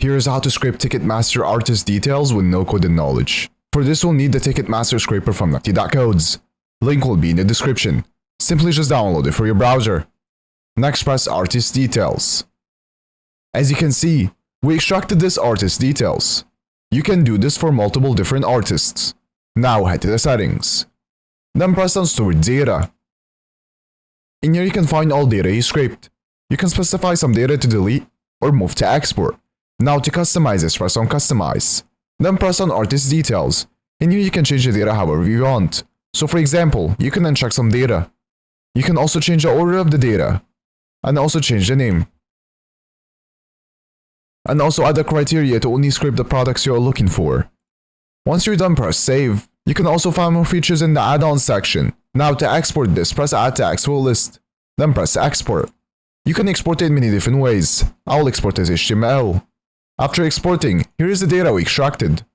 Here's how to scrape Ticketmaster artist details with no coding knowledge. For this we'll need the Ticketmaster scraper from Nifty.codes. Link will be in the description. Simply just download it for your browser. Next press artist details. As you can see, we extracted this artist details. You can do this for multiple different artists. Now head to the settings. Then press on stored data. In here you can find all data you scraped. You can specify some data to delete or move to export. Now to customize this, press on customize. Then press on artist details. In here you can change the data however you want. So for example, you can uncheck some data. You can also change the order of the data. And also change the name. And also add a criteria to only scrape the products you are looking for. Once you're done, press save. You can also find more features in the add-ons section. Now to export this, press add to actual list. Then press export. You can export it in many different ways. I'll export as HTML. After exporting, here is the data we extracted.